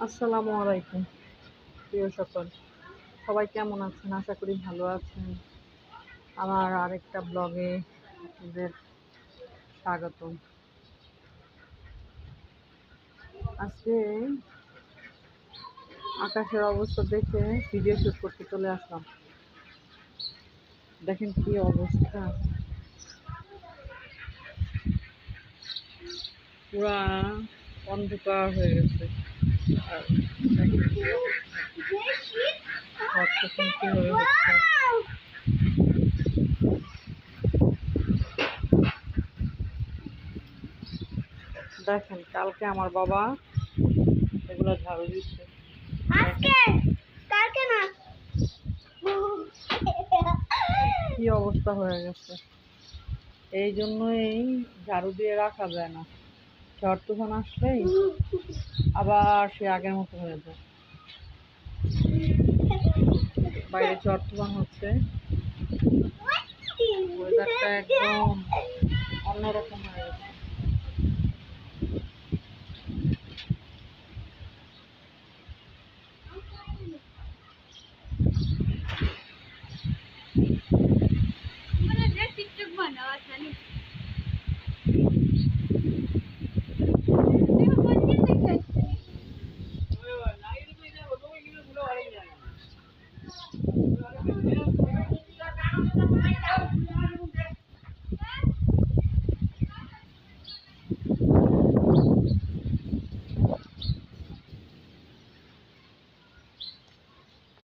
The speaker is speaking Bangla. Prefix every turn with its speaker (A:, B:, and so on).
A: আসসালামু আলাইকুম প্রিয় সকল, সবাই কেমন আছেন? আশা করি ভালো আছেন। আমার আরেকটা ব্লগে আপনাদের স্বাগতম। আজকে আকাশের অবস্থা দেখে ভিডিও শ্যুট করতে চলে আসলাম। দেখেন কি অবস্থা, পুরা অন্ধকার হয়ে গেছে। আর দেখেন কি অবস্থা, কখন কিভাবে হচ্ছে। দেখেন কালকে আমার বাবা এগুলো ঝাড়ু দিচ্ছে, কি অবস্থা হয়ে গেছে। এই জন্যই ঝাড়ু দিয়ে রাখা যায় না, ঝড় তুফান আসলেই আবার সে আগের মতো হয়ে যায়। বাইরে ঝড় তুফান হচ্ছে, ওয়েদারটা একদম অন্যরকম